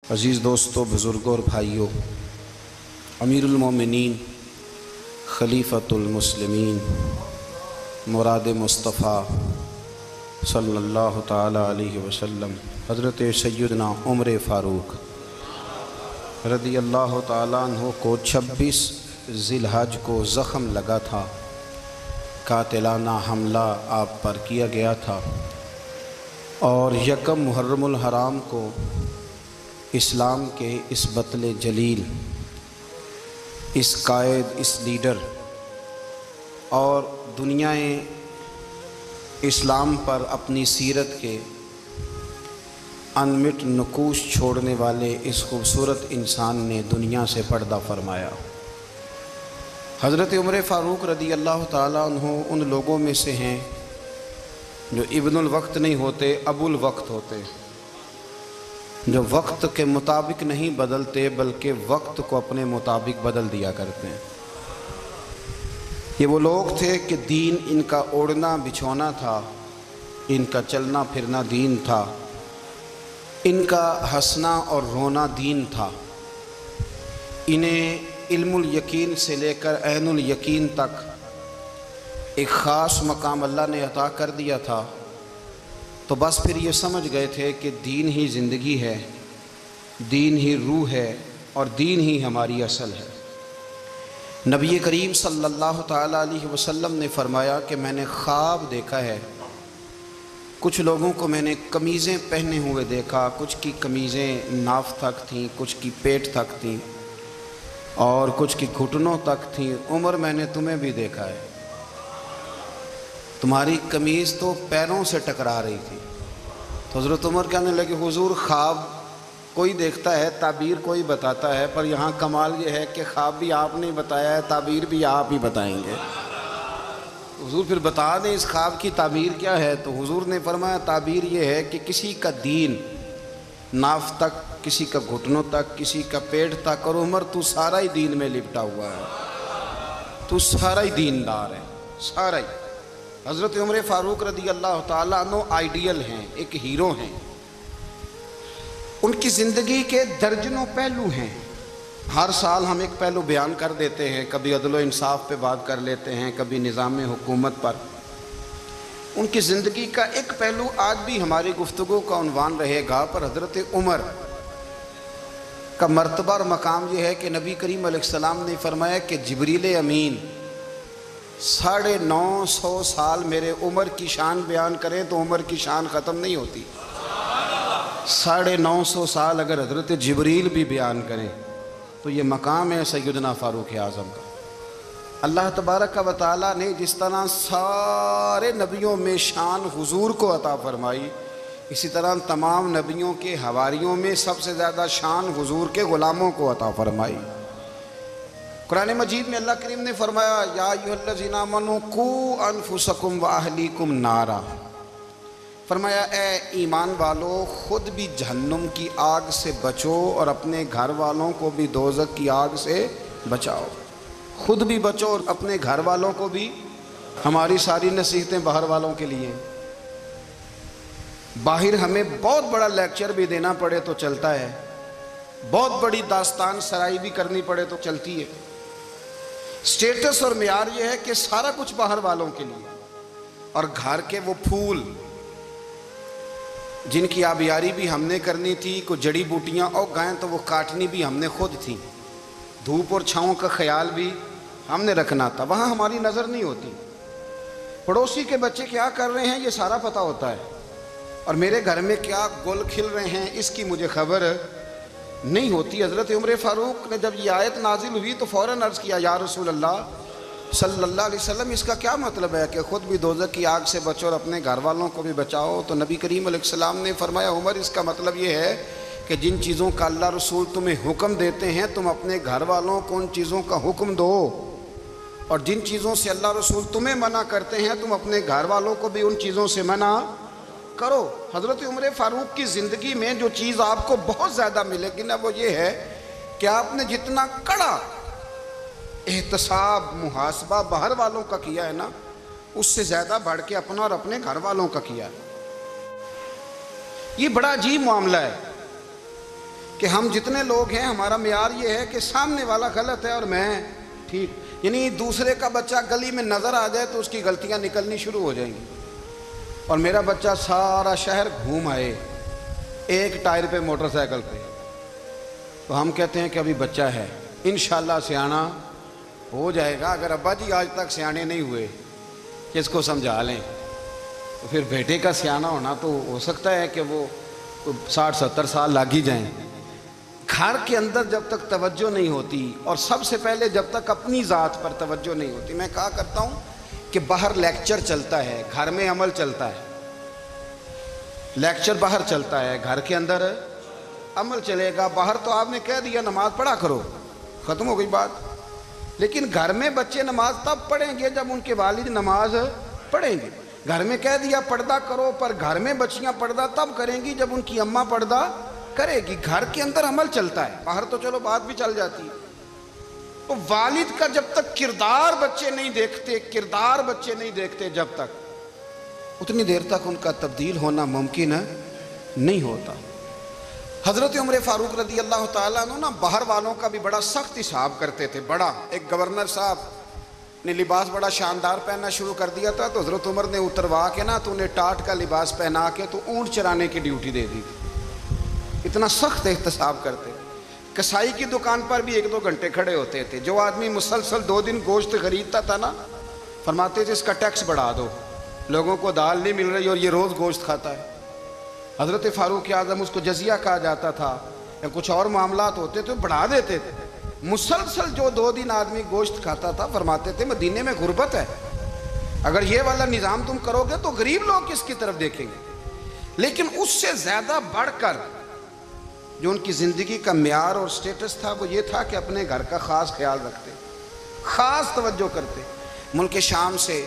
عزیز دوستو، بزرگوں اور بھائیوں، امیر المومنین خلیفۃ المسلمین مراد مصطفیٰ صلی اللہ تعالی علیہ وسلم حضرت سیدنا عمر فاروق رضی اللہ تعالیٰ عنہ کو 26 ذی الحج کو زخم لگا تھا۔ قاتلانہ حملہ آپ پر کیا گیا تھا اور یکم محرم الحرام کو اسلام کے اس بطل جلیل، اس قائد، اس لیڈر اور دنیا اسلام پر اپنی سیرت کے انمٹ نقوش چھوڑنے والے اس خوبصورت انسان نے دنیا سے پردہ فرمایا۔ حضرت عمر فاروق رضی اللہ تعالیٰ عنہ ان لوگوں میں سے ہیں جو ابن الوقت نہیں ہوتے، ابو الوقت ہوتے، جو وقت کے مطابق نہیں بدلتے بلکہ وقت کو اپنے مطابق بدل دیا کرتے ہیں۔ یہ وہ لوگ تھے کہ دین ان کا اوڑھنا بچھونا تھا، ان کا چلنا پھرنا دین تھا، ان کا ہنسنا اور رونا دین تھا۔ انہیں علم الیقین سے لے کر عین الیقین تک ایک خاص مقام اللہ نے عطا کر دیا تھا، تو بس پھر یہ سمجھ گئے تھے کہ دین ہی زندگی ہے، دین ہی روح ہے اور دین ہی ہماری اصل ہے۔ نبی کریم صلی اللہ تعالیٰ علیہ وسلم نے فرمایا کہ میں نے خواب دیکھا ہے، کچھ لوگوں کو میں نے قمیضیں پہنے ہوئے دیکھا، کچھ کی قمیضیں ناف تک تھیں، کچھ کی پیٹ تک تھیں اور کچھ کی گھٹنوں تک تھیں۔ عمر، میں نے تمہیں بھی دیکھا ہے، تمہاری قمیض تو پیروں سے ٹکرا رہی تھی۔ تو حضرت عمر کہنے لگے، حضور خواب کوئی دیکھتا ہے، تعبیر کوئی بتاتا ہے، پر یہاں کمال یہ ہے کہ خواب بھی آپ نے بتایا ہے، تعبیر بھی آپ ہی بتائیں گے۔ حضور پھر بتا دیں اس خواب کی تعبیر کیا ہے۔ تو حضور نے فرمایا تعبیر یہ ہے کہ کسی کا دین ناف تک، کسی کا گھٹنوں تک، کسی کا پیٹ تک، اور عمر تو سارا ہی دین میں لپٹا ہوا ہے، تو سارا ہی دیندار ہے، سارا ہی۔ حضرت عمر فاروق رضی اللہ تعالیٰ عنہ آئیڈیل ہیں، ایک ہیرو ہیں۔ ان کی زندگی کے درجنوں پہلو ہیں، ہر سال ہم ایک پہلو بیان کر دیتے ہیں، کبھی عدل و انصاف پہ بات کر لیتے ہیں، کبھی نظام حکومت پر۔ ان کی زندگی کا ایک پہلو آج بھی ہماری گفتگو کا عنوان رہے گا، پر حضرت عمر کا مرتبہ اور مقام یہ ہے کہ نبی کریم علیہ السلام نے فرمایا کہ جبریل امین 950 سال میرے عمر کی شان بیان کریں تو عمر کی شان ختم نہیں ہوتی۔ 950 سال اگر حضرت جبریل بھی بیان کریں تو یہ مقام ہے سیدنا فاروق اعظم کا۔ اللہ تبارک و تعالیٰ نے جس طرح سارے نبیوں میں شان حضور کو عطا فرمائی، اسی طرح تمام نبیوں کے حواریوں میں سب سے زیادہ شان حضور کے غلاموں کو عطا فرمائی۔ قرآن مجید میں اللہ کریم نے فرمایا، یا ایھا الذین آمنوا قوا انفسکم واہلیکم نارا، فرمایا اے ایمان والو خود بھی جہنم کی آگ سے بچو اور اپنے گھر والوں کو بھی دوزخ کی آگ سے بچاؤ۔ خود بھی بچو اور اپنے گھر والوں کو بھی۔ ہماری ساری نصیحتیں باہر والوں کے لیے، باہر ہمیں بہت بڑا لیکچر بھی دینا پڑے تو چلتا ہے، بہت بڑی داستان سرائی بھی کرنی پڑے تو چلتی ہے۔ سٹیٹس اور معیار یہ ہے کہ سارا کچھ باہر والوں کے لیے، اور گھر کے وہ پھول جن کی آبیاری بھی ہم نے کرنی تھی، کوئی جڑی بوٹیاں اور گائیں تو وہ کاٹنی بھی ہم نے خود تھی، دھوپ اور چھاؤں کا خیال بھی ہم نے رکھنا تھا، وہاں ہماری نظر نہیں ہوتی۔ پڑوسی کے بچے کیا کر رہے ہیں یہ سارا پتہ ہوتا ہے، اور میرے گھر میں کیا گل کھل رہے ہیں اس کی مجھے خبر نہیں ہوتی۔ حضرت عمر فاروق نے جب یہ آیت نازل ہوئی تو فوراً عرض کیا، یا رسول اللہ صلی اللہ علیہ وسلم، اس کا کیا مطلب ہے کہ خود بھی دوزخ کی آگ سے بچو اور اپنے گھر والوں کو بھی بچاؤ؟ تو نبی کریم علیہ السلام نے فرمایا، عمر اس کا مطلب یہ ہے کہ جن چیزوں کا اللہ رسول تمہیں حکم دیتے ہیں تم اپنے گھر والوں کو ان چیزوں کا حکم دو، اور جن چیزوں سے اللہ رسول تمہیں منع کرتے ہیں تم اپنے گھر والوں کو بھی ان چیزوں سے منع کرو۔ حضرت عمر فاروق کی زندگی میں جو چیز آپ کو بہت زیادہ ملے گی نا، وہ یہ ہے کہ آپ نے جتنا کڑا احتساب محاسبہ باہر والوں کا کیا ہے نا، اس سے زیادہ بڑھ کے اپنا اور اپنے گھر والوں کا کیا ہے۔ یہ بڑا عجیب معاملہ ہے کہ ہم جتنے لوگ ہیں ہمارا معیار یہ ہے کہ سامنے والا غلط ہے اور میں ٹھیک، یعنی دوسرے کا بچہ گلی میں نظر آ جائے تو اس کی غلطیاں نکلنی شروع ہو جائیں گی، اور میرا بچہ سارا شہر گھوم آئے ایک ٹائر پہ موٹر سائیکل پہ، تو ہم کہتے ہیں کہ ابھی بچہ ہے، انشاءاللہ سیانا ہو جائے گا۔ اگر ابا جی آج تک سیانے نہیں ہوئے کہ اس کو سمجھا لیں، تو پھر بیٹے کا سیانا ہونا تو ہو سکتا ہے کہ وہ 60-70 سال لگ ہی جائیں۔ گھر کے اندر جب تک توجہ نہیں ہوتی، اور سب سے پہلے جب تک اپنی ذات پر توجہ نہیں ہوتی، میں کہا کرتا ہوں کہ باہر لیکچر چلتا ہے، گھر میں عمل چلتا ہے۔ لیکچر باہر چلتا ہے، گھر کے اندر عمل چلے گا۔ باہر تو آپ نے کہہ دیا نماز پڑھا کرو، ختم ہو گئی بات، لیکن گھر میں بچے نماز تب پڑھیں گے جب ان کے والد نماز پڑھیں گے۔ گھر میں کہہ دیا پردہ کرو، پر گھر میں بچیاں پردہ تب کریں گی جب ان کی اماں پردہ کرے گی۔ گھر کے اندر عمل چلتا ہے، باہر تو چلو بات بھی چل جاتی ہے۔ تو والد کا جب تک کردار بچے نہیں دیکھتے جب تک، اتنی دیر تک ان کا تبدیل ہونا ممکن نہیں ہوتا۔ حضرت عمر فاروق رضی اللہ تعالیٰ عنہ نا باہر والوں کا بھی بڑا سخت حساب کرتے تھے۔ بڑا ایک گورنر صاحب نے لباس بڑا شاندار پہننا شروع کر دیا تھا، تو حضرت عمر نے اتروا کے نا تو انہیں ٹاٹ کا لباس پہنا کے تو اونٹ چرانے کی ڈیوٹی دے دی تھی۔ اتنا سخت احتساب کرتے۔ کسائی کی دکان پر بھی 1-2 گھنٹے کھڑے ہوتے تھے۔ جو آدمی مسلسل 2 دن گوشت خریدتا تھا نا، فرماتے تھے اس کا ٹیکس بڑھا دو، لوگوں کو دال نہیں مل رہی اور یہ روز گوشت کھاتا ہے۔ حضرت فاروق اعظم، اس کو جزیہ کہا جاتا تھا، یا کچھ اور معاملات ہوتے تو بڑھا دیتے تھے۔ مسلسل جو 2 دن آدمی گوشت کھاتا تھا، فرماتے تھے مدینے میں غربت ہے، اگر یہ والا نظام تم کرو گے تو غریب لوگ کس کی طرف دیکھیں گے۔ لیکن اس سے زیادہ بڑھ کر جو ان کی زندگی کا معیار اور سٹیٹس تھا وہ یہ تھا کہ اپنے گھر کا خاص خیال رکھتے، خاص توجہ کرتے۔ ملک شام سے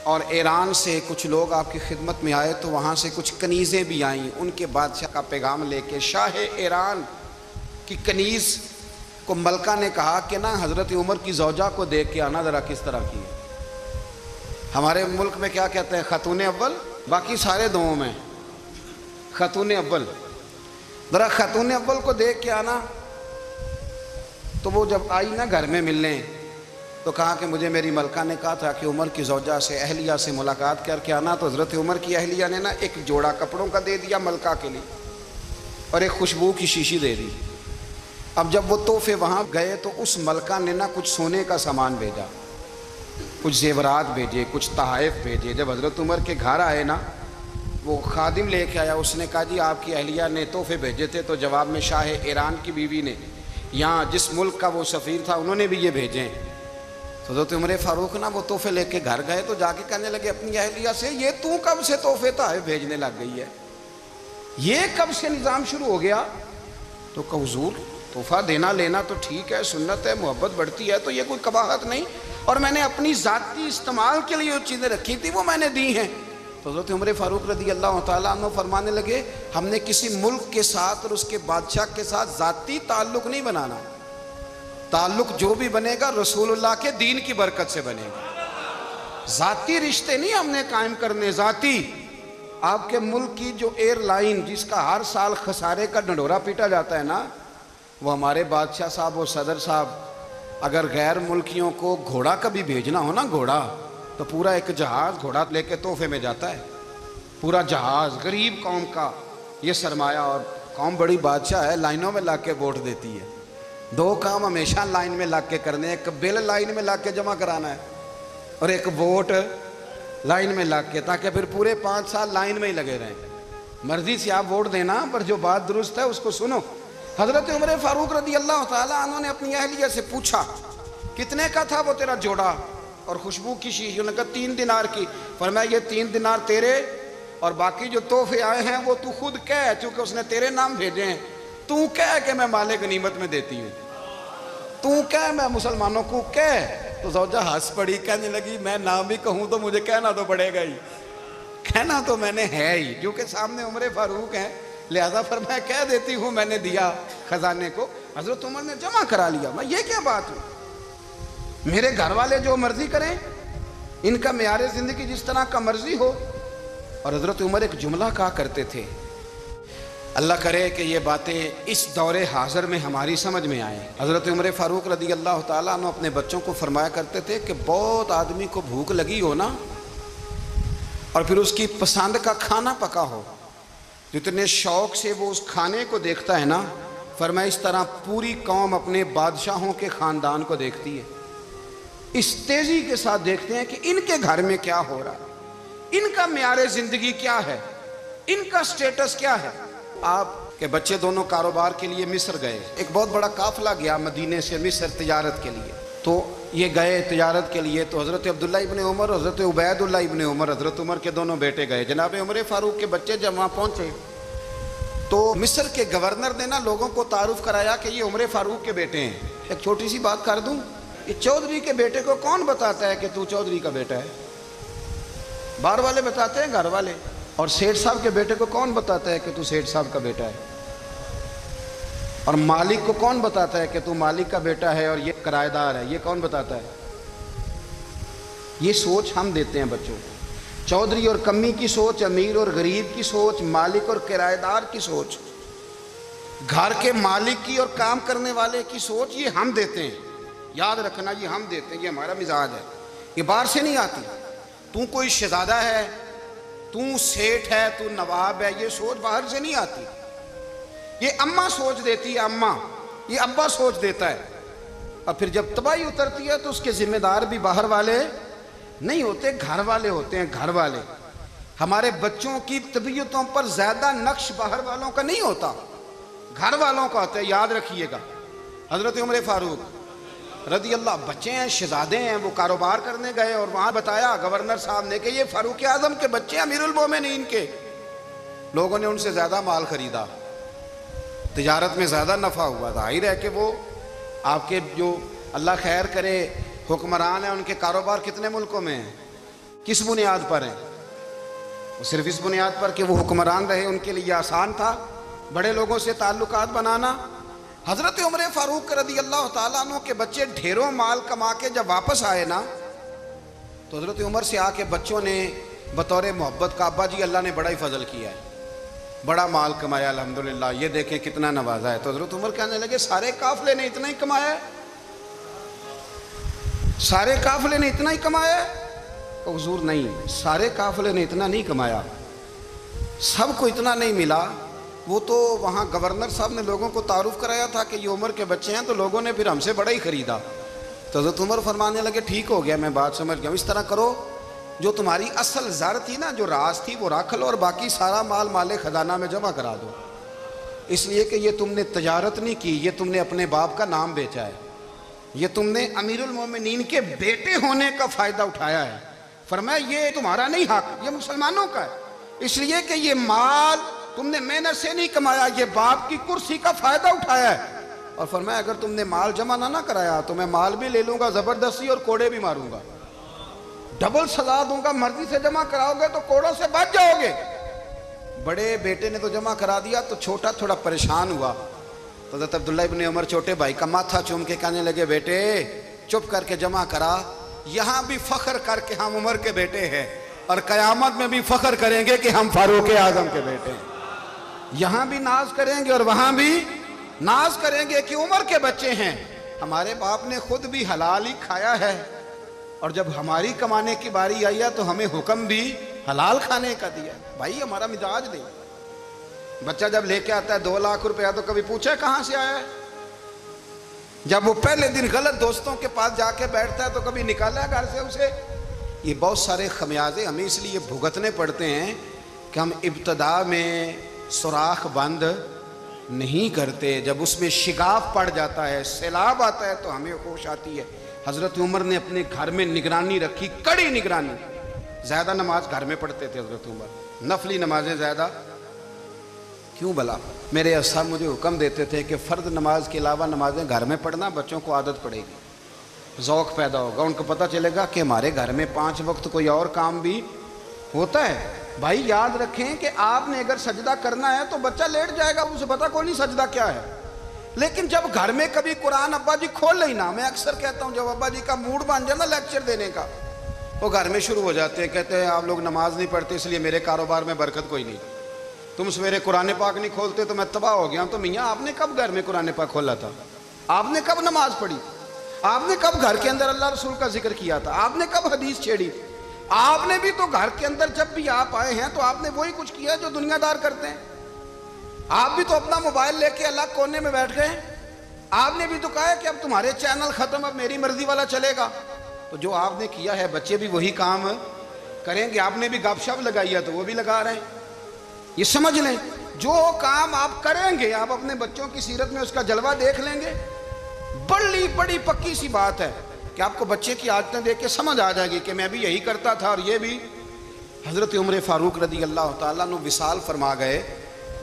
اور ایران سے کچھ لوگ آپ کی خدمت میں آئے، تو وہاں سے کچھ کنیزیں بھی آئیں، ان کے بادشاہ کا پیغام لے کے۔ شاہ ایران کی کنیز کو ملکہ نے کہا کہ نا حضرت عمر کی زوجہ کو دیکھ کے آنا ذرا کس طرح کی ہے۔ ہمارے ملک میں کیا کہتے ہیں؟ خاتون اول، باقی سارے دووں میں خاتون اول، ذرا خاتون اول کو دیکھ کے آنا۔ تو وہ جب آئی نا گھر میں ملنے، تو کہا کہ مجھے میری ملکہ نے کہا تھا کہ عمر کی زوجہ سے، اہلیہ سے ملاقات کر کے آنا۔ تو حضرت عمر کی اہلیہ نے نا ایک جوڑا کپڑوں کا دے دیا ملکہ کے لیے، اور ایک خوشبو کی شیشی دے دی۔ اب جب وہ تحفے وہاں گئے تو اس ملکہ نے نا کچھ سونے کا سامان بھیجا، کچھ زیورات بھیجے، کچھ تحائف بھیجے۔ جب حضرت عمر کے گھر آئے نا، وہ خادم لے کے آیا، اس نے کہا جی آپ کی اہلیہ نے تحفے بھیجے تھے، تو جواب میں شاہ ایران کی بیوی نے، یہاں جس ملک کا وہ سفیر تھا، انہوں نے بھی یہ بھیجے ہیں۔ تو حضرت عمر فاروق نا وہ تحفے لے کے گھر گئے، تو جا کے کہنے لگے اپنی اہلیہ سے، یہ تو کب سے تحفے تحائف بھیجنے لگ گئی ہے، یہ کب سے نظام شروع ہو گیا؟ تو کہ حضور تحفہ دینا لینا تو ٹھیک ہے، سنت ہے، محبت بڑھتی ہے، تو یہ کوئی قباحت نہیں، اور میں نے اپنی ذاتی استعمال کے لیے جو چیزیں رکھی تھی وہ میں نے دی ہیں۔ تو حضرت عمر فاروق رضی اللہ تعالیٰ عنہ فرمانے لگے ہم نے کسی ملک کے ساتھ اور اس کے بادشاہ کے ساتھ ذاتی تعلق نہیں بنانا، تعلق جو بھی بنے گا رسول اللہ کے دین کی برکت سے بنے گا۔ ذاتی رشتے نہیں ہم نے قائم کرنے، ذاتی۔ آپ کے ملک کی جو ایئر لائن جس کا ہر سال خسارے کا ڈنڈورا پیٹا جاتا ہے نا، وہ ہمارے بادشاہ صاحب اور صدر صاحب اگر غیر ملکیوں کو گھوڑا کبھی بھیجنا ہو نا، گھوڑا، تو پورا ایک جہاز گھوڑا لے کے تحفے میں جاتا ہے، پورا جہاز غریب قوم کا یہ سرمایہ۔ اور قوم بڑی بادشاہ ہے، لائنوں میں لگ کے ووٹ دیتی ہے۔ 2 کام ہمیشہ لائن میں لگ کے کرنے، ایک بل لائن میں لگ کے جمع کرانا ہے، اور ایک ووٹ لائن میں لگ کے، تاکہ پھر پورے 5 سال لائن میں ہی لگے رہیں۔ مرضی سے آپ ووٹ دینا، پر جو بات درست ہے اس کو سنو۔ حضرت عمر فاروق رضی اللہ تعالیٰ عنہ نے اپنی اہلیہ سے پوچھا کتنے کا تھا وہ تیرا جوڑا اور خوشبو کی شیشی؟ انہوں نے کہا 3 دینار کی۔ فرمایا یہ 3 دینار تیرے، اور باقی جو تحفے آئے ہیں وہ تو خود کہہ، چونکہ اس نے تیرے نام بھیجے ہیں، تو کہہ کہ میں مال غنیمت میں دیتی ہوں، تو کہہ میں مسلمانوں کو کہہ۔ تو زوجہ ہنس پڑی، کہنے لگی میں نام بھی کہوں تو مجھے کہنا تو پڑے گا ہی، کہنا تو میں نے ہے ہی، کیونکہ سامنے عمر فاروق ہیں، لہذا فرمایا کہہ دیتی ہوں میں نے دیا خزانے کو۔ حضرت عمر نے جمع کرا لیا۔ میں یہ کیا بات ہوں، میرے گھر والے جو مرضی کریں، ان کا معیار زندگی جس طرح کا مرضی ہو۔ اور حضرت عمر ایک جملہ کہا کرتے تھے، اللہ کرے کہ یہ باتیں اس دور حاضر میں ہماری سمجھ میں آئیں۔ حضرت عمر فاروق رضی اللہ تعالیٰ عنہ اپنے بچوں کو فرمایا کرتے تھے کہ بہت آدمی کو بھوک لگی ہو نا، اور پھر اس کی پسند کا کھانا پکا ہو، جتنے شوق سے وہ اس کھانے کو دیکھتا ہے نا، فرمایا اس طرح پوری قوم اپنے بادشاہوں کے خاندان کو دیکھتی ہے، اس تیزی کے ساتھ دیکھتے ہیں کہ ان کے گھر میں کیا ہو رہا ہے، ان کا معیار زندگی کیا ہے، ان کا سٹیٹس کیا ہے۔ آپ کے بچے دونوں کاروبار کے لیے مصر گئے، ایک بہت بڑا قافلہ گیا مدینے سے مصر تجارت کے لیے، تو یہ گئے تجارت کے لیے، تو حضرت عبداللہ ابن عمر، حضرت عبید اللہ ابن عمر، حضرت عمر کے دونوں بیٹے گئے۔ جناب عمر فاروق کے بچے جب وہاں پہنچے تو مصر کے گورنر نے نا لوگوں کو تعارف کرایا کہ یہ عمر فاروق کے بیٹے ہیں۔ ایک چھوٹی سی بات کر دوں، یہ چودھری کے بیٹے کو کون بتاتا ہے کہ تو چودھری کا بیٹا ہے؟ باہر والے بتاتے ہیں، گھر والے۔ اور سیٹھ صاحب کے بیٹے کو کون بتاتا ہے کہ تو سیٹھ صاحب کا بیٹا ہے؟ اور مالک کو کون بتاتا ہے کہ تو مالک کا بیٹا ہے اور یہ کرایہ دار ہے؟ یہ کون بتاتا ہے؟ یہ سوچ ہم دیتے ہیں بچوں کو۔ چودھری اور کمی کی سوچ، امیر اور غریب کی سوچ، مالک اور کرایہ دار کی سوچ، گھر کے مالک کی اور کام کرنے والے کی سوچ، یہ ہم دیتے ہیں۔ یاد رکھنا، یہ ہم دیتے ہیں، یہ ہمارا مزاج ہے، یہ باہر سے نہیں آتی۔ تو کوئی شہزادہ ہے، تو سیٹھ ہے، تو نواب ہے، یہ سوچ باہر سے نہیں آتی، یہ اماں سوچ دیتی ہے، اماں، یہ ابا سوچ دیتا ہے۔ اور پھر جب تباہی اترتی ہے تو اس کے ذمہ دار بھی باہر والے نہیں ہوتے، گھر والے ہوتے ہیں، گھر والے۔ ہمارے بچوں کی طبیعتوں پر زیادہ نقش باہر والوں کا نہیں ہوتا، گھر والوں کا ہوتا ہے، یاد رکھیے گا۔ حضرت عمر فاروق رضی اللہ، بچے ہیں، شہزادے ہیں، وہ کاروبار کرنے گئے اور وہاں بتایا گورنر صاحب نے کہ یہ فاروق اعظم کے بچے ہیں، امیر المومنین کے۔ لوگوں نے ان سے زیادہ مال خریدا، تجارت میں زیادہ نفع ہوا، ظاہر ہے کہ وہ آپ کے جو اللہ خیر کرے حکمران ہیں، ان کے کاروبار کتنے ملکوں میں ہیں، کس بنیاد پر ہیں؟ وہ صرف اس بنیاد پر کہ وہ حکمران رہے، ان کے لیے آسان تھا بڑے لوگوں سے تعلقات بنانا۔ حضرت عمر فاروق رضی اللہ تعالیٰ عنہ کے بچے ڈھیروں مال کما کے جب واپس آئے نا، تو حضرت عمر سے آ کے بچوں نے بطور محبت کا، ابا جی اللہ نے بڑا ہی فضل کیا ہے، بڑا مال کمایا الحمدللہ، یہ دیکھیں کتنا نوازا ہے۔ تو حضرت عمر کہنے لگے سارے قافلے نے اتنا ہی کمایا ہے؟ سارے قافلے نے اتنا ہی کمایا ہے؟ کہ حضور نہیں، سارے قافلے نے اتنا نہیں کمایا، سب کو اتنا نہیں ملا۔ وہ تو وہاں گورنر صاحب نے لوگوں کو تعارف کرایا تھا کہ یہ عمر کے بچے ہیں، تو لوگوں نے پھر ہم سے بڑا ہی خریدا۔ تو حضرت عمر فرمانے لگے ٹھیک ہو گیا، میں بات سمجھ گیا، اس طرح کرو، جو تمہاری اصل زر تھی نا، جو راز تھی، وہ رکھ لو، اور باقی سارا مال مال خزانہ میں جمع کرا دو، اس لیے کہ یہ تم نے تجارت نہیں کی، یہ تم نے اپنے باپ کا نام بیچا ہے، یہ تم نے امیر المومنین کے بیٹے ہونے کا فائدہ اٹھایا ہے۔ فرمایا یہ تمہارا نہیں حق، یہ مسلمانوں کا ہے، اس لیے کہ یہ مال تم نے محنت سے نہیں کمایا، یہ باپ کی کرسی کا فائدہ اٹھایا ہے۔ اور فرمایا اگر تم نے مال جمع نہ کرایا تو میں مال بھی لے لوں گا زبردستی اور کوڑے بھی ماروں گا، ڈبل سزا دوں گا، مرضی سے جمع کراؤ گے تو کوڑوں سے بچ جاؤ گے۔ بڑے بیٹے نے تو جمع کرا دیا، تو چھوٹا تھوڑا پریشان ہوا، تو حضرت عبداللہ ابن عمر چھوٹے بھائی کا ماتھا چوم کے کہنے لگے بیٹے چپ کر کے جمع کرا، یہاں بھی فخر کر کے ہم عمر کے بیٹے ہیں، اور قیامت میں بھی فخر کریں گے کہ ہم فاروق اعظم کے بیٹے ہیں۔ یہاں بھی ناز کریں گے اور وہاں بھی ناز کریں گے کہ عمر کے بچے ہیں۔ ہمارے باپ نے خود بھی حلال ہی کھایا ہے، اور جب ہماری کمانے کی باری آئی ہے تو ہمیں حکم بھی حلال کھانے کا دیا ہے۔ بھائی ہمارا مزاج نہیں، بچہ جب لے کے آتا ہے 2 لاکھ روپیہ تو کبھی پوچھے کہاں سے آیا ہے؟ جب وہ پہلے دن غلط دوستوں کے پاس جا کے بیٹھتا ہے تو کبھی نکالا ہے گھر سے اسے؟ یہ بہت سارے خمیازے ہمیں اس لیے بھگتنے پڑتے ہیں کہ ہم ابتدا میں سوراخ بند نہیں کرتے، جب اس میں شگاف پڑ جاتا ہے، سیلاب آتا ہے تو ہمیں ہوش آتی ہے۔ حضرت عمر نے اپنے گھر میں نگرانی رکھی، کڑی نگرانی، زیادہ نماز گھر میں پڑھتے تھے حضرت عمر، نفلی نمازیں زیادہ کیوں بلا؟ میرے اساتذہ مجھے حکم دیتے تھے کہ فرض نماز کے علاوہ نمازیں گھر میں پڑھنا، بچوں کو عادت پڑے گی، ذوق پیدا ہوگا، ان کو پتہ چلے گا کہ ہمارے گھر میں 5 وقت کوئی اور کام بھی ہوتا ہے۔ بھائی یاد رکھیں کہ آپ نے اگر سجدہ کرنا ہے تو بچہ لیٹ جائے گا، اسے پتہ کوئی نہیں سجدہ کیا ہے، لیکن جب گھر میں کبھی قرآن ابا جی کھول لینا، میں اکثر کہتا ہوں جب ابا جی کا موڈ بن جائے نا لیکچر دینے کا، وہ گھر میں شروع ہو جاتے ہیں، کہتے ہیں آپ لوگ نماز نہیں پڑھتے اس لیے میرے کاروبار میں برکت کوئی نہیں۔ تم سویرے قرآن پاک نہیں کھولتے تو میں تباہ ہو گیا ہوں. تو میاں آپ نے کب گھر میں قرآن پاک کھولا تھا؟ آپ نے کب نماز پڑھی؟ آپ نے کب گھر کے اندر اللہ رسول کا ذکر کیا تھا؟ آپ نے کب حدیث چھیڑی؟ آپ نے بھی تو گھر کے اندر جب بھی آپ آئے ہیں تو آپ نے وہی کچھ کیا جو دنیا دار کرتے ہیں. آپ بھی تو اپنا موبائل لے کے الگ کونے میں بیٹھ گئے. آپ نے بھی تو کہا ہے کہ اب تمہارے چینل ختم, اب میری مرضی والا چلے گا. تو جو آپ نے کیا ہے بچے بھی وہی کام کریں گے. آپ نے بھی گپ شپ لگائی ہے تو وہ بھی لگا رہے ہیں. یہ سمجھ لیں جو کام آپ کریں گے آپ اپنے بچوں کی سیرت میں اس کا جلوہ دیکھ لیں گے. بڑی پکی سی بات ہے کہ آپ کو بچے کی عادتیں دیکھ کے سمجھ آ جائے گی کہ میں بھی یہی کرتا تھا اور یہ بھی. حضرت عمر فاروق رضی اللہ تعالیٰ عنہ وصال فرما گئے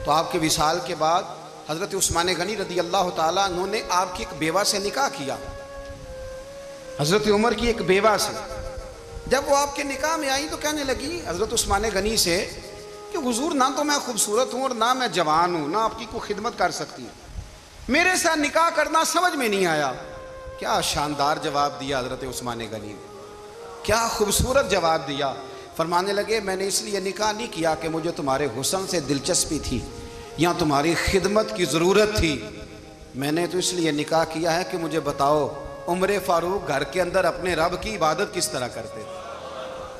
تو آپ کے وصال کے بعد حضرت عثمان غنی رضی اللہ تعالیٰ عنہ نے آپ کی ایک بیوہ سے نکاح کیا. حضرت عمر کی ایک بیوہ سے جب وہ آپ کے نکاح میں آئی تو کہنے لگی حضرت عثمان غنی سے کہ حضور نہ تو میں خوبصورت ہوں اور نہ میں جوان ہوں, نہ آپ کی کوئی خدمت کر سکتی ہوں, میرے ساتھ نکاح کرنا سمجھ میں نہیں آیا. کیا شاندار جواب دیا حضرت عثمان غنی نے, کیا خوبصورت جواب دیا. فرمانے لگے میں نے اس لیے نکاح نہیں کیا کہ مجھے تمہارے حسن سے دلچسپی تھی یا تمہاری خدمت کی ضرورت تھی, میں نے تو اس لیے نکاح کیا ہے کہ مجھے بتاؤ عمر فاروق گھر کے اندر اپنے رب کی عبادت کس طرح کرتے تھے,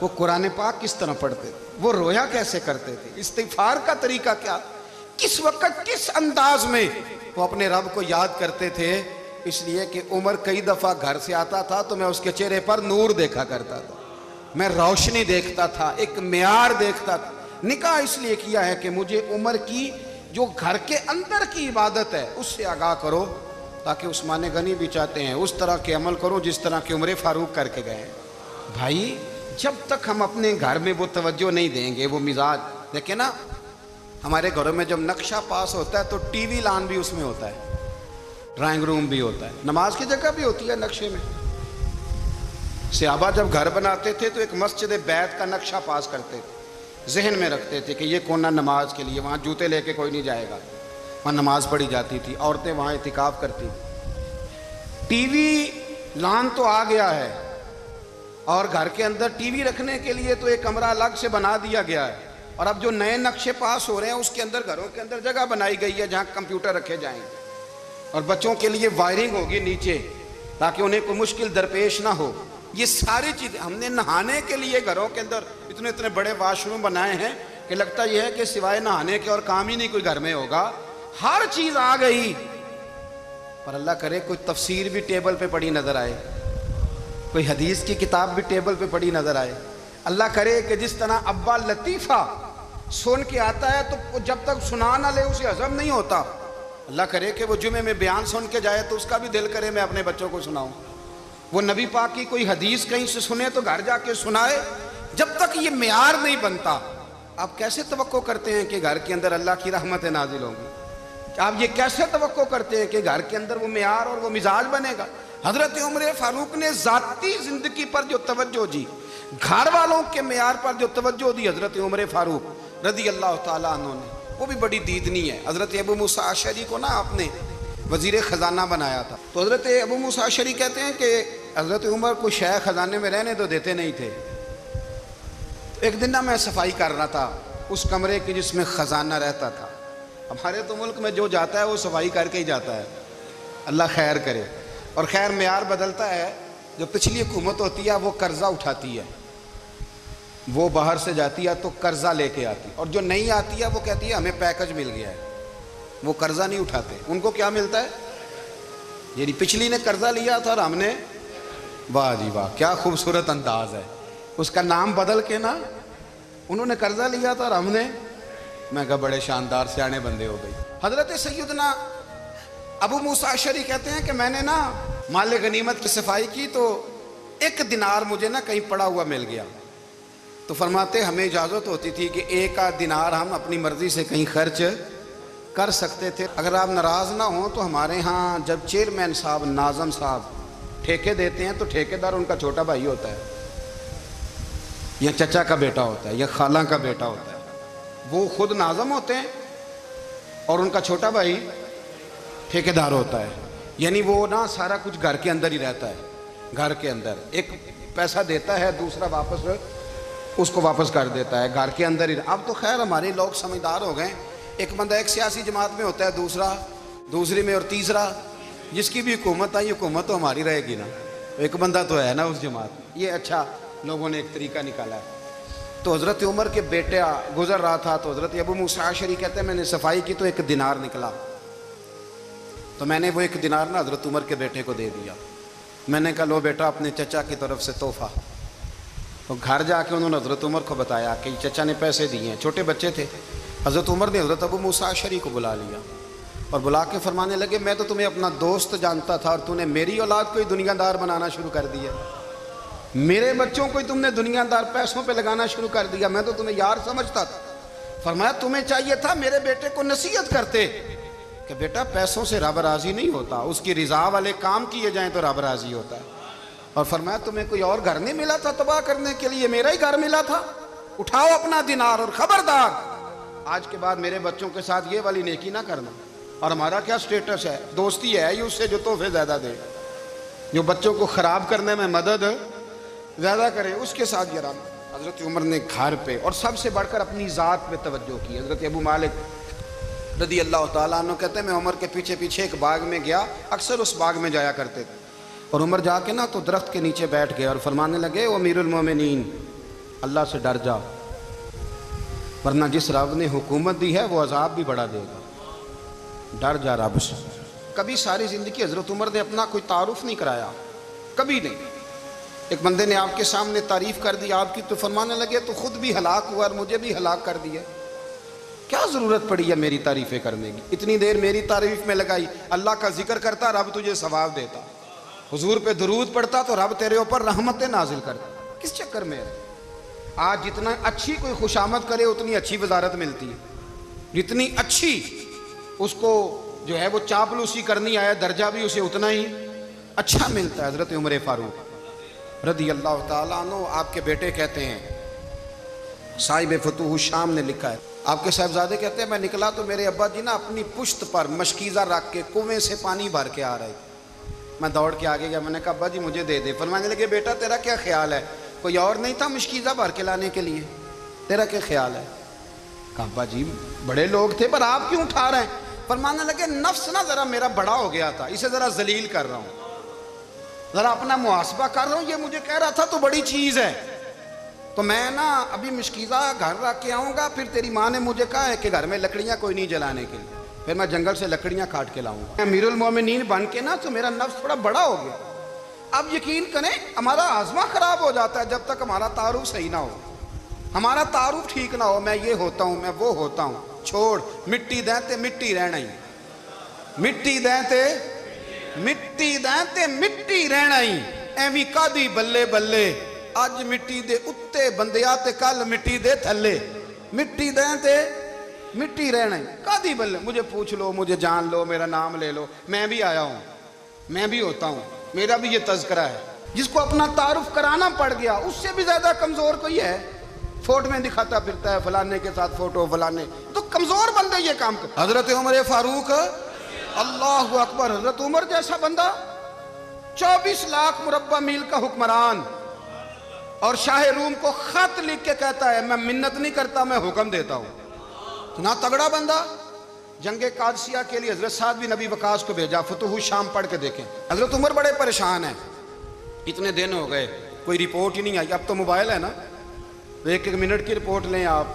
وہ قرآن پاک کس طرح پڑھتے تھے, وہ رویا کیسے کرتے تھے, استغفار کا طریقہ کیا, کس وقت کس انداز میں وہ اپنے رب کو یاد کرتے تھے. اس لیے کہ عمر کئی دفعہ گھر سے آتا تھا تو میں اس کے چہرے پر نور دیکھا کرتا تھا, میں روشنی دیکھتا تھا, ایک معیار دیکھتا تھا. نکاح اس لیے کیا ہے کہ مجھے عمر کی جو گھر کے اندر کی عبادت ہے اس سے آگاہ کرو, تاکہ عثمان غنی بھی چاہتے ہیں اس طرح کے عمل کرو جس طرح کہ عمر فاروق کر کے گئے. بھائی جب تک ہم اپنے گھر میں وہ توجہ نہیں دیں گے, وہ مزاج دیکھیں نا, ہمارے گھروں میں جب نقشہ پاس ہوتا ہے تو ٹی وی لان بھی اس میں ہوتا ہے, ڈرائنگ روم بھی ہوتا ہے, نماز کی جگہ بھی ہوتی ہے نقشے میں. صحابہ جب گھر بناتے تھے تو ایک مسجد بیت کا نقشہ پاس کرتے تھے, ذہن میں رکھتے تھے کہ یہ کونا نماز کے لیے, وہاں جوتے لے کے کوئی نہیں جائے گا, وہاں نماز پڑھی جاتی تھی, عورتیں وہاں اعتکاف کرتی تھی. ٹی وی لان تو آ گیا ہے اور گھر کے اندر ٹی وی رکھنے کے لیے تو ایک کمرہ الگ سے بنا دیا گیا ہے, اور اب جو نئے نقشے پاس ہو رہے ہیں اس کے اندر گھروں کے اندر جگہ بنائی گئی ہے جہاں کمپیوٹر رکھے جائیں گے, اور بچوں کے لیے وائرنگ ہوگی نیچے تاکہ انہیں کوئی مشکل درپیش نہ ہو. یہ ساری چیزیں ہم نے نہانے کے لیے گھروں کے اندر اتنے بڑے واش روم بنائے ہیں کہ لگتا یہ ہے کہ سوائے نہانے کے اور کام ہی نہیں کوئی گھر میں ہوگا. ہر چیز آ گئی, پر اللہ کرے کوئی تفسیر بھی ٹیبل پہ پڑی نظر آئے, کوئی حدیث کی کتاب بھی ٹیبل پہ پڑی نظر آئے. اللہ کرے کہ جس طرح ابا لطیفہ سن کے آتا ہے تو جب تک سنا نہ لے اسے ہضم نہیں ہوتا, اللہ کرے کہ وہ جمعے میں بیان سن کے جائے تو اس کا بھی دل کرے میں اپنے بچوں کو سناؤں. وہ نبی پاک کی کوئی حدیث کہیں سے سنے تو گھر جا کے سنائے. جب تک یہ معیار نہیں بنتا آپ کیسے توقع کرتے ہیں کہ گھر کے اندر اللہ کی رحمتیں نازل ہوں گی؟ آپ یہ کیسے توقع کرتے ہیں کہ گھر کے اندر وہ معیار اور وہ مزاج بنے گا؟ حضرت عمر فاروق نے ذاتی زندگی پر جو توجہ دی, گھر والوں کے معیار پر جو توجہ دی حضرت عمر فاروق رضی اللہ تعالیٰ عنہ نے, وہ بھی بڑی دیدنی ہے. حضرت ابو موسیٰ اشعری کو نا آپ نے وزیر خزانہ بنایا تھا, تو حضرت ابو موسیٰ اشعری کہتے ہیں کہ حضرت عمر کو شیخ خزانے میں رہنے تو دیتے نہیں تھے. ایک دن نا میں صفائی کر رہا تھا اس کمرے کی جس میں خزانہ رہتا تھا. ہمارے تو ملک میں جو جاتا ہے وہ صفائی کر کے ہی جاتا ہے, اللہ خیر کرے. اور خیر معیار بدلتا ہے, جو پچھلی حکومت ہوتی ہے وہ قرضہ اٹھاتی ہے, وہ باہر سے جاتی ہے تو قرضہ لے کے آتی, اور جو نہیں آتی ہے وہ کہتی ہے ہمیں پیکج مل گیا ہے, وہ قرضہ نہیں اٹھاتے. ان کو کیا ملتا ہے؟ یعنی پچھلی نے قرضہ لیا تھا اور ہم نے, واہ جی واہ کیا خوبصورت انداز ہے, اس کا نام بدل کے نا انہوں نے قرضہ لیا تھا اور ہم نے, میں کہا بڑے شاندار سیانے بندے ہو گئی. حضرت سیدنا ابو موسیٰ اشعری کہتے ہیں کہ میں نے نا مال غنیمت کی صفائی کی تو ایک دینار مجھے نا کہیں پڑا ہوا مل گیا, تو فرماتے ہمیں اجازت ہوتی تھی کہ ایک آدھ دینار ہم اپنی مرضی سے کہیں خرچ کر سکتے تھے. اگر آپ ناراض نہ ہوں تو ہمارے ہاں جب چیئرمین صاحب ناظم صاحب ٹھیکے دیتے ہیں تو ٹھیکیدار ان کا چھوٹا بھائی ہوتا ہے, یا چچا کا بیٹا ہوتا ہے, یا خالہ کا بیٹا ہوتا ہے. وہ خود ناظم ہوتے ہیں اور ان کا چھوٹا بھائی ٹھیکیدار ہوتا ہے. یعنی وہ نا سارا کچھ گھر کے اندر ہی رہتا ہے, گھر کے اندر ایک پیسہ دیتا ہے دوسرا واپس اس کو واپس کر دیتا ہے گھر کے اندر ہی۔ اب تو خیر ہمارے لوگ سمجھدار ہو گئے، ایک بندہ ایک سیاسی جماعت میں ہوتا ہے، دوسرا دوسری میں، اور تیسرا جس کی بھی حکومت آئی، حکومت تو ہماری رہے گی نا، ایک بندہ تو ہے نا اس جماعت میں۔ یہ اچھا لوگوں نے ایک طریقہ نکالا ہے۔ تو حضرت عمر کے بیٹے گزر رہا تھا، تو حضرت ابو موسیٰ اشعری کہتے ہیں میں نے صفائی کی تو 1 دینار نکلا، تو میں نے وہ 1 دینار نا حضرت عمر کے بیٹے کو دے دیا۔ میں نے کہا لو بیٹا اپنے چچا کی طرف سے تحفہ۔ تو گھر جا کے انہوں نے حضرت عمر کو بتایا کہ چچا نے پیسے دیے ہیں، چھوٹے بچے تھے۔ حضرت عمر نے حضرت ابو موسیٰ اشعری کو بلا لیا اور بلا کے فرمانے لگے میں تو تمہیں اپنا دوست جانتا تھا اور تو نے میری اولاد کو ہی دنیا دار بنانا شروع کر دیا، میرے بچوں کو ہی تم نے دنیا دار پیسوں پہ لگانا شروع کر دیا، میں تو تمہیں یار سمجھتا تھا۔ فرمایا تمہیں چاہیے تھا میرے بیٹے کو نصیحت کرتے کہ بیٹا پیسوں سے رب راضی نہیں ہوتا، اس کی رضا والے کام کیے جائیں تو رب راضی ہوتا ہے۔ اور فرمایا تمہیں کوئی اور گھر نہیں ملا تھا تباہ کرنے کے لیے، میرا ہی گھر ملا تھا، اٹھاؤ اپنا دینار اور خبردار آج کے بعد میرے بچوں کے ساتھ یہ والی نیکی نہ کرنا۔ اور ہمارا کیا سٹیٹس ہے، دوستی ہے ہی اس سے جو تحفے زیادہ دے، جو بچوں کو خراب کرنے میں مدد زیادہ کرے اس کے ساتھ یہ رہنا۔ حضرت عمر نے گھر پہ اور سب سے بڑھ کر اپنی ذات پہ توجہ کی۔ حضرت ابو مالک رضی اللہ تعالیٰ عنہ کہتے ہیں میں عمر کے پیچھے پیچھے ایک باغ میں گیا، اکثر اس باغ میں جایا کرتے تھے، اور عمر جا کے نا تو درخت کے نیچے بیٹھ گئے اور فرمانے لگے او امیر المومنین اللہ سے ڈر جا، ورنہ جس رب نے حکومت دی ہے وہ عذاب بھی بڑا دے گا، ڈر جا رب سے۔ کبھی ساری زندگی حضرت عمر نے اپنا کوئی تعارف نہیں کرایا، کبھی نہیں۔ ایک بندے نے آپ کے سامنے تعریف کر دی آپ کی تو فرمانے لگے تو خود بھی ہلاک ہوا اور مجھے بھی ہلاک کر دیا، کیا ضرورت پڑی ہے میری تعریفیں کرنے کی، اتنی دیر میری تعریف میں لگائی، اللہ کا ذکر کرتا رب تجھے ثواب دیتا، حضور پہ درود پڑھتا تو رب تیرے اوپر رحمتیں نازل کرتا، کس چکر میں ہے؟ آج جتنا اچھی کوئی خوشامد کرے اتنی اچھی وزارت ملتی ہے، جتنی اچھی اس کو جو ہے وہ چاپلوسی کرنی آیا درجہ بھی اسے اتنا ہی اچھا ملتا ہے۔ حضرت عمر فاروق رضی اللہ تعالیٰ عنہ آپ کے بیٹے کہتے ہیں، صاحب فتوح الشام نے لکھا ہے، آپ کے صاحبزادے کہتے ہیں میں نکلا تو میرے ابا جی نا اپنی پشت پر مشکیزہ رکھ کے کنویں سے پانی بھر کے آ رہے تھے، میں دوڑ کے آگے گیا، میں نے کہا ابا جی مجھے دے دے، فرمانے لگے بیٹا تیرا کیا خیال ہے، کوئی اور نہیں تھا مشکیزہ بھر کے لانے کے لیے، تیرا کیا خیال ہے؟ کہا ابا جی بڑے لوگ تھے پر آپ کیوں اٹھا رہے ہیں؟ فرمانے لگے نفس نا ذرا میرا بڑا ہو گیا تھا، اسے ذرا ذلیل کر رہا ہوں، ذرا اپنا محاسبہ کر رہا ہوں، یہ مجھے کہہ رہا تھا تو بڑی چیز ہے، تو میں نا ابھی مشکیزہ گھر رکھ کے آؤں گا، پھر تیری ماں نے مجھے کہا ہے کہ گھر میں لکڑیاں کوئی نہیں جلانے کے لیے، پھر میں جنگل سے لکڑیاں کاٹ کے لاؤں گا، امیر المومنین بن کے نا تو میرا نفس تھوڑا بڑا ہو گیا۔ اب یقین کریں ہمارا آزما خراب ہو جاتا ہے جب تک ہمارا تعارف صحیح نہ ہو، ہمارا تعارف ٹھیک نہ ہو، میں یہ ہوتا ہوں میں وہ ہوتا ہوں، چھوڑ مٹی دیں تے مٹی رہنا ہی، مٹی دیں تے مٹی دیں تے مٹی رہنا ہی، ایویں کادی بلے بلے اج مٹی دے اتے بندیا تے کل مٹی دے تھلے، مٹی دیں تے مٹی رہنا ہی، کادی بلے، مجھے پوچھ لو مجھے جان لو میرا نام لے لو، میں بھی آیا ہوں، میں بھی ہوتا ہوں، میرا بھی یہ تذکرہ ہے۔ جس کو اپنا تعارف کرانا پڑ گیا اس سے بھی زیادہ کمزور کوئی ہے، فوٹو میں دکھاتا پھرتا ہے فلانے کے ساتھ فوٹو فلانے، تو کمزور بندہ یہ کام کر۔ حضرت عمر فاروق اللہ اکبر، حضرت عمر جیسا بندہ 24 لاکھ مربع میل کا حکمران، اور شاہ روم کو خط لکھ کے کہتا ہے میں منت نہیں کرتا میں حکم دیتا ہوں، اتنا تگڑا بندہ۔ جنگ قادسیہ کے لیے حضرت سعد بن ابی وقاص کو بھیجا، فتوح الشام پڑھ کے دیکھیں، حضرت عمر بڑے پریشان ہیں، اتنے دن ہو گئے کوئی رپورٹ ہی نہیں آئی، اب تو موبائل ہے نا، ایک منٹ کی رپورٹ لیں آپ،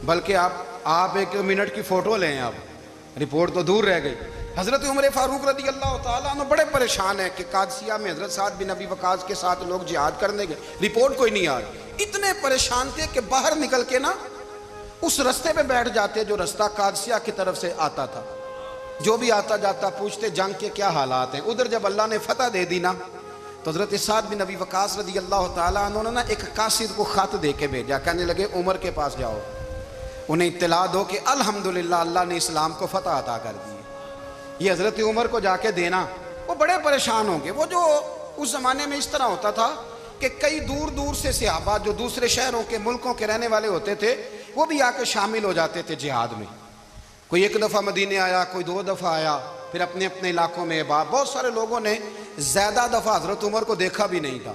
بلکہ آپ 1 منٹ کی فوٹو لیں، آپ رپورٹ تو دور رہ گئی۔ حضرت عمر فاروق رضی اللہ تعالیٰ عنہ بڑے پریشان ہیں کہ قادسیہ میں حضرت سعد بن ابی وقاص کے ساتھ لوگ جہاد کرنے گئے، رپورٹ کوئی نہیں آ رہی، اتنے پریشان تھے کہ باہر نکل کے نا اس رستے پہ بیٹھ جاتے جو رستہ قادسیہ کی طرف سے آتا تھا، جو بھی آتا جاتا پوچھتے جنگ کے کیا حالات ہیں۔ ادھر جب اللہ نے فتح دے دی نا تو حضرت سعد بن ابی وقاص رضی اللہ تعالیٰ عنہ نے نا ایک قاصد کو خط دے کے بھیجا، کہنے لگے عمر کے پاس جاؤ، انہیں اطلاع دو کہ الحمدللہ اللہ نے اسلام کو فتح عطا کر دی۔ یہ حضرت عمر کو جا کے دینا، وہ بڑے پریشان ہوں گے۔ وہ جو اس زمانے میں اس طرح ہوتا تھا کہ کئی دور دور سے صحابہ جو دوسرے شہروں کے ملکوں کے رہنے والے ہوتے تھے وہ بھی آ کے شامل ہو جاتے تھے جہاد میں، کوئی 1 دفعہ مدینے آیا، کوئی 2 دفعہ آیا، پھر اپنے اپنے علاقوں میں بہت سارے لوگوں نے زیادہ دفعہ حضرت عمر کو دیکھا بھی نہیں تھا،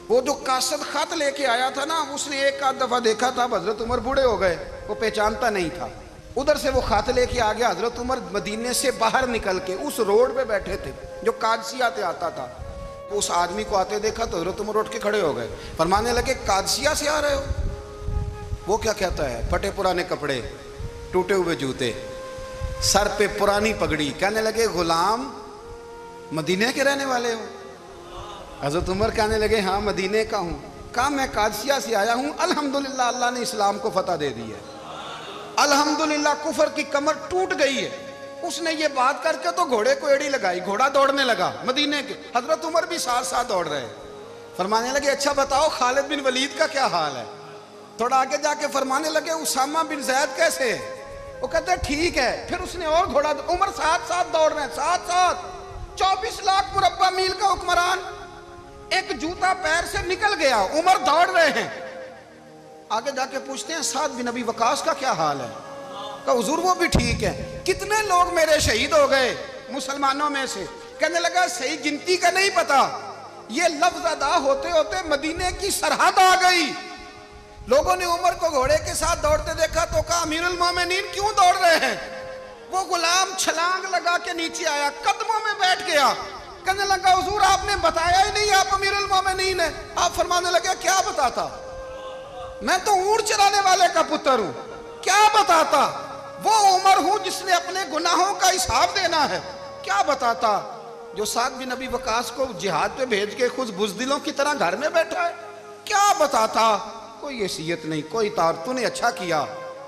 وہ جو قاصد خط لے کے آیا تھا نا، اس نے ایک آدھ دفعہ دیکھا تھا، حضرت عمر بوڑھے ہو گئے، وہ پہچانتا نہیں تھا، ادھر سے وہ خط لے کے آ گیا۔ حضرت عمر مدینے سے باہر نکل کے اس روڈ پہ بیٹھے تھے جو قادسیہ سے آتا تھا، اس آدمی کو آتے دیکھا تو حضرت عمر اٹھ کے کھڑے ہو گئے، فرمانے لگے قادسیہ سے آ رہے ہو؟ وہ کیا کہتا ہے؟ پھٹے پرانے کپڑے، ٹوٹے ہوئے جوتے، سر پہ پرانی پگڑی، کہنے لگے غلام مدینے کے رہنے والے ہو؟ حضرت عمر کہنے لگے ہاں مدینے کا ہوں۔ کہا میں قادسیہ سے آیا ہوں، الحمدللہ اللہ نے اسلام کو فتح دے دی ہے، الحمدللہ کفر کی کمر ٹوٹ گئی ہے۔ اس نے یہ بات کر کے تو گھوڑے کو ایڑی لگائی، گھوڑا دوڑنے لگا مدینے کے، حضرت عمر بھی ساتھ ساتھ دوڑ رہے، فرمانے لگے اچھا بتاؤ خالد بن ولید کا کیا حال ہے؟ تھوڑا آگے جا کے فرمانے لگے اسامہ بن زید کیسے ہے؟ وہ کہتے ہیں ٹھیک ہے۔ پھر اس نے اور گھوڑا، عمر ساتھ ساتھ دوڑ رہے ہیں، ساتھ ساتھ 24 لاکھ مربع میل کا حکمران، ایک جوتا پیر سے نکل گیا، عمر دوڑ رہے ہیں۔ آگے جا کے پوچھتے ہیں سعد بن ابی وقاص کا کیا حال ہے؟ کہا حضور وہ بھی ٹھیک ہے۔ کتنے لوگ میرے شہید ہو گئے مسلمانوں میں سے؟ کہنے لگا صحیح گنتی کا نہیں پتا، یہ لفظ ادا ہوتے ہوتے مدینے کی سرحد آ گئی۔ لوگوں نے عمر کو گھوڑے کے ساتھ دوڑتے دیکھا تو کہا امیر المومنین کیوں دوڑ رہے ہیں؟ وہ غلام چھلانگ لگا کے نیچے آیا، قدموں میں بیٹھ گیا، کہنے لگا حضور آپ نے بتایا ہی نہیں آپ امیر المومنین ہیں۔ آپ فرمانے لگے کیا بتاتا؟ میں تو اونٹ چرانے والے کا پتر ہوں، کیا بتاتا؟ وہ عمر ہوں جس نے اپنے گناہوں کا حساب دینا ہے، کیا بتاتا؟ جو سعد بن ابی وقاص کو جہاد پہ بھیج کے خود بزدلوں کی طرح گھر میں بیٹھا ہے، کیا بتاتا؟ کوئی حیثیت نہیں، کوئی تار، تو نے اچھا کیا،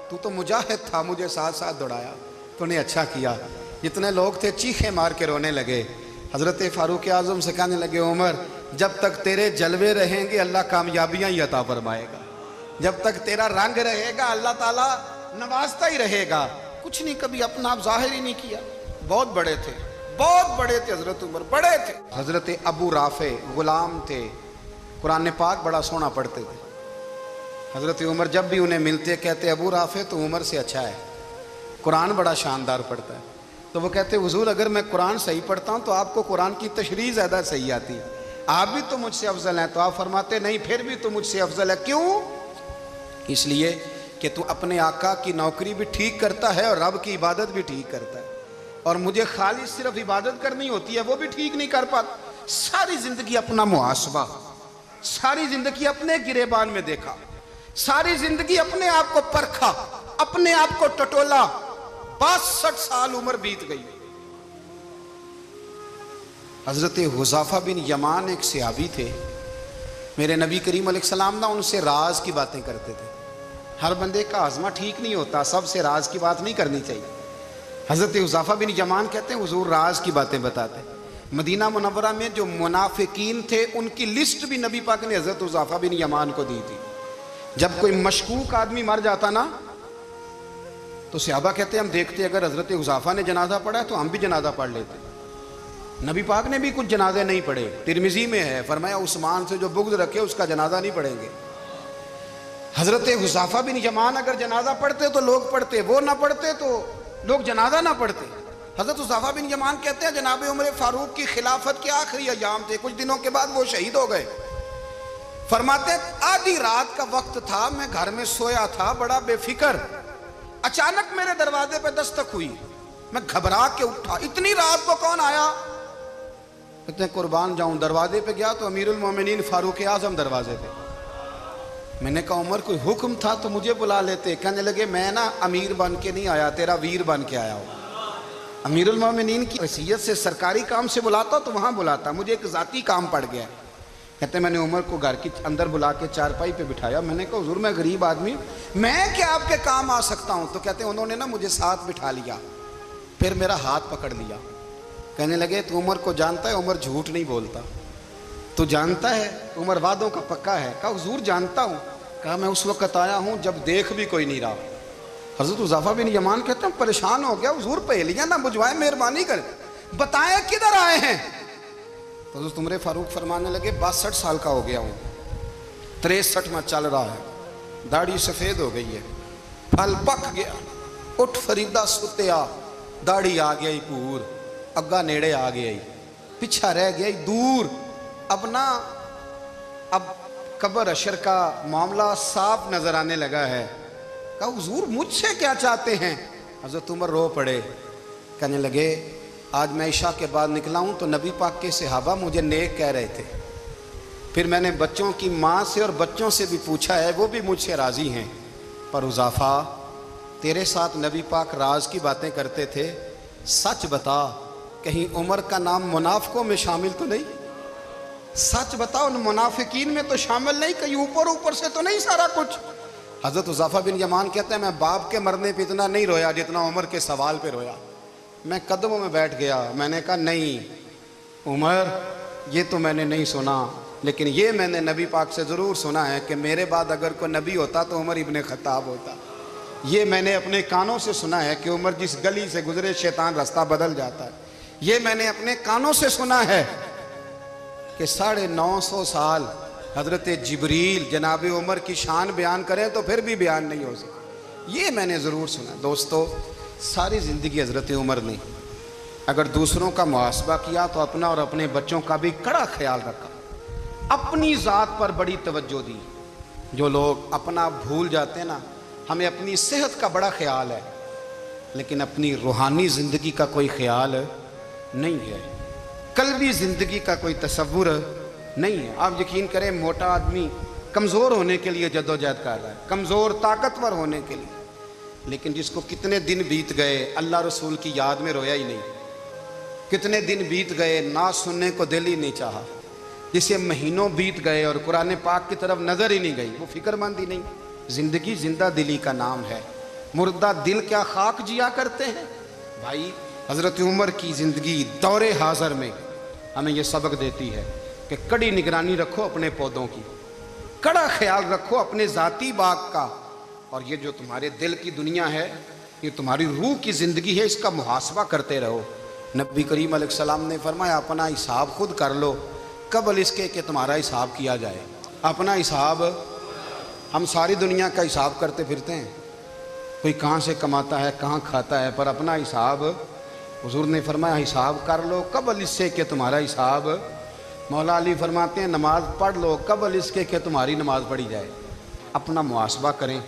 تو تو مجاہد تھا، مجھے ساتھ ساتھ دوڑایا، تو نے اچھا کیا۔ جتنے لوگ تھے چیخیں مار کے رونے لگے۔ حضرت فاروق اعظم سے کہنے لگے عمر جب تک تیرے جلوے رہیں گے اللہ کامیابیاں ہی عطا فرمائے گا، جب تک تیرا رنگ رہے گا اللہ تعالیٰ نوازتا ہی رہے گا۔ کچھ نہیں کبھی اپنا آپ ظاہر ہی نہیں کیا، بہت بڑے تھے، بہت بڑے تھے حضرت عمر، بڑے تھے۔ حضرت ابو رافع غلام تھے، قرآن پاک بڑا سونا پڑھتے تھے۔ حضرت عمر جب بھی انہیں ملتے کہتے ابو رافع تو عمر سے اچھا ہے، قرآن بڑا شاندار پڑھتا ہے۔ تو وہ کہتے حضور اگر میں قرآن صحیح پڑھتا ہوں تو آپ کو قرآن کی تشریح زیادہ صحیح آتی ہے، آپ بھی تو مجھ سے افضل ہیں۔ تو آپ فرماتے نہیں پھر بھی تو مجھ سے افضل ہے، کیوں؟ اس لیے کہ تو اپنے آقا کی نوکری بھی ٹھیک کرتا ہے اور رب کی عبادت بھی ٹھیک کرتا ہے، اور مجھے خالص صرف عبادت کرنی ہوتی ہے وہ بھی ٹھیک نہیں کر پاتا۔ ساری زندگی اپنا محاسبہ، ساری زندگی اپنے گریبان میں دیکھا، ساری زندگی اپنے آپ کو پرکھا، اپنے آپ کو ٹٹولا، 62 سال عمر بیت گئی۔ حضرت حذیفہ بن یمان ایک صحابی تھے، میرے نبی کریم علیہ السلام نا ان سے راز کی باتیں کرتے تھے۔ ہر بندے کا ہاضمہ ٹھیک نہیں ہوتا، سب سے راز کی بات نہیں کرنی چاہیے۔ حضرت حذیفہ بن یمان کہتے ہیں حضور راز کی باتیں بتاتے۔ مدینہ منورہ میں جو منافقین تھے ان کی لسٹ بھی نبی پاک نے حضرت حذیفہ بن یمان کو دی تھی۔ جب کوئی مشکوک آدمی مر جاتا نا تو صحابہ کہتے ہیں ہم دیکھتے اگر حضرت حذیفہ نے جنازہ پڑھا ہے تو ہم بھی جنازہ پڑھ لیتے۔ نبی پاک نے بھی کچھ جنازے نہیں پڑھے، ترمذی میں ہے، فرمایا عثمان سے جو بغض رکھے اس کا جنازہ نہیں پڑھیں گے۔ حضرت حذیفہ بن یمان اگر جنازہ پڑھتے تو لوگ پڑھتے، وہ نہ پڑھتے تو لوگ جنازہ نہ پڑھتے۔ حضرت حذیفہ بن یمان کہتے ہیں جناب عمر فاروق کی خلافت کے آخری ایام تھے، کچھ دنوں کے بعد وہ شہید ہو گئے۔ فرماتے آدھی رات کا وقت تھا، میں گھر میں سویا تھا بڑا بے فکر، اچانک میرے دروازے پہ دستک ہوئی، میں گھبرا کے اٹھا، اتنی رات کو کون آیا؟ کہتے ہیں قربان جاؤں، دروازے پہ گیا تو امیر المومنین فاروق اعظم دروازے پہ۔ میں نے کہا عمر کوئی حکم تھا تو مجھے بلا لیتے۔ کہنے لگے میں نا امیر بن کے نہیں آیا، تیرا ویر بن کے آیا ہوں۔ امیر المومنین کی حیثیت سے سرکاری کام سے بلاتا تو وہاں بلاتا، مجھے ایک ذاتی کام پڑ گیا۔ کہتے میں نے عمر کو گھر کی اندر بلا کے چارپائی پہ بٹھایا، میں نے کہا حضور میں غریب آدمی ہوں، میں کیا آپ کے کام آ سکتا ہوں؟ تو کہتے ہیں انہوں نے نا مجھے ساتھ بٹھا لیا، پھر میرا ہاتھ پکڑ لیا، کہنے لگے تو عمر کو جانتا ہے؟ عمر جھوٹ نہیں بولتا، تو جانتا ہے عمر وعدوں کا پکا ہے؟ کہا حضور جانتا ہوں۔ کہا میں اس وقت آیا ہوں جب دیکھ بھی کوئی نہیں رہا۔ حضرت حذیفہ بن یمان کہتے ہیں پریشان ہو گیا، حضور پہلیاں نہ بجھوائے، مہربانی کریں بتائیں کدھر آئے ہیں؟ تو حضرت عمر فاروق فرمانے لگے 62 سال کا ہو گیا ہوں، 63 میں چل رہا ہے، داڑھی سفید ہو گئی ہے، پھل پک گیا، اٹھ فریدہ ستیا، داڑھی آ گئی پور، اگا نیڑے آ گئی، پچھا رہ گئی دور، اب نہ اب قبر حشر کا معاملہ صاف نظر آنے لگا ہے. کہا حضور مجھ سے کیا چاہتے ہیں؟ حضرت عمر رو پڑے, کہنے لگے آج میں عشاء کے بعد نکلا ہوں تو نبی پاک کے صحابہ مجھے نیک کہہ رہے تھے, پھر میں نے بچوں کی ماں سے اور بچوں سے بھی پوچھا ہے, وہ بھی مجھ سے راضی ہیں, پر حذیفہ تیرے ساتھ نبی پاک راز کی باتیں کرتے تھے, سچ بتا کہیں عمر کا نام منافقوں میں شامل تو نہیں؟ سچ بتا ان منافقین میں تو شامل نہیں, کہیں اوپر سے تو نہیں سارا کچھ؟ حضرت حذیفہ بن یمان کہتے ہیں میں باپ کے مرنے پہ اتنا نہیں رویا جتنا عمر کے سوال پہ رویا. میں قدموں میں بیٹھ گیا, میں نے کہا نہیں عمر یہ تو میں نے نہیں سنا, لیکن یہ میں نے نبی پاک سے ضرور سنا ہے کہ میرے بعد اگر کوئی نبی ہوتا تو عمر ابن خطاب ہوتا. یہ میں نے اپنے کانوں سے سنا ہے کہ عمر جس گلی سے گزرے شیطان رستہ بدل جاتا ہے. یہ میں نے اپنے کانوں سے سنا ہے کہ 950 سال حضرت جبریل جناب عمر کی شان بیان کریں تو پھر بھی بیان نہیں ہو سکتا. یہ میں نے ضرور سنا. دوستو ساری زندگی حضرت عمر نے اگر دوسروں کا محاسبہ کیا تو اپنا اور اپنے بچوں کا بھی کڑا خیال رکھا, اپنی ذات پر بڑی توجہ دی. جو لوگ اپنا بھول جاتے ہیں نا, ہمیں اپنی صحت کا بڑا خیال ہے لیکن اپنی روحانی زندگی کا کوئی خیال نہیں ہے, قلبی زندگی کا کوئی تصور نہیں ہے. آپ یقین کریں موٹا آدمی کمزور ہونے کے لیے جدوجہد کر رہا ہے, کمزور طاقتور ہونے کے لیے, لیکن جس کو کتنے دن بیت گئے اللہ رسول کی یاد میں رویا ہی نہیں, کتنے دن بیت گئے نہ سننے کو دل ہی نہیں چاہا, جسے مہینوں بیت گئے اور قرآن پاک کی طرف نظر ہی نہیں گئی, وہ فکر مند ہی نہیں. زندگی زندہ دلی کا نام ہے, مردہ دل کیا خاک جیا کرتے ہیں. بھائی حضرت عمر کی زندگی دور حاضر میں ہمیں یہ سبق دیتی ہے کہ کڑی نگرانی رکھو اپنے پودوں کی, کڑا خیال رکھو اپنے ذاتی باغ کا, اور یہ جو تمہارے دل کی دنیا ہے یہ تمہاری روح کی زندگی ہے, اس کا محاسبہ کرتے رہو. نبی کریم علیہ السلام نے فرمایا اپنا حساب خود کر لو قبل اس کے کہ تمہارا حساب کیا جائے. اپنا حساب, ہم ساری دنیا کا حساب کرتے پھرتے ہیں, کوئی کہاں سے کماتا ہے کہاں کھاتا ہے, پر اپنا حساب حضور نے فرمایا حساب کر لو قبل اس سے کہ تمہارا حساب. مولا علی فرماتے ہیں نماز پڑھ لو قبل اس کے کہ تمہاری نماز پڑھی جائے. اپنا محاسبہ کریں,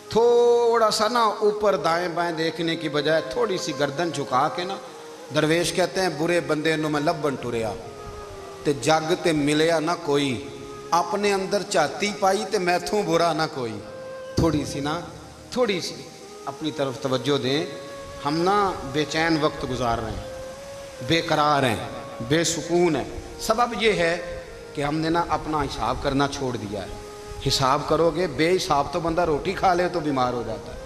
تھوڑا سا نا اوپر دائیں بائیں دیکھنے کی بجائے تھوڑی سی گردن جھکا کے نا, درویش کہتے ہیں برے بندے نو میں لبن ٹریا تے جگ تے ملیا نہ کوئی, اپنے اندر چاہتی پائی تے میتھوں برا نہ کوئی. تھوڑی سی اپنی طرف توجہ دیں. ہم نا بے چین وقت گزار رہے ہیں, بے قرار ہیں, بے سکون ہیں. سبب یہ ہے کہ ہم نے نا اپنا حساب کرنا چھوڑ دیا ہے. حساب کرو گے, بے حساب تو بندہ روٹی کھا لے تو بیمار ہو جاتا ہے,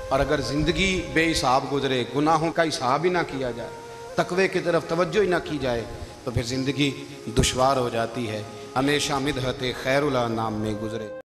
اور اگر زندگی بے حساب گزرے, گناہوں کا حساب ہی نہ کیا جائے, تقوی کی طرف توجہ ہی نہ کی جائے, تو پھر زندگی دشوار ہو جاتی ہے. ہمیشہ مدحت خیر الانام میں گزرے.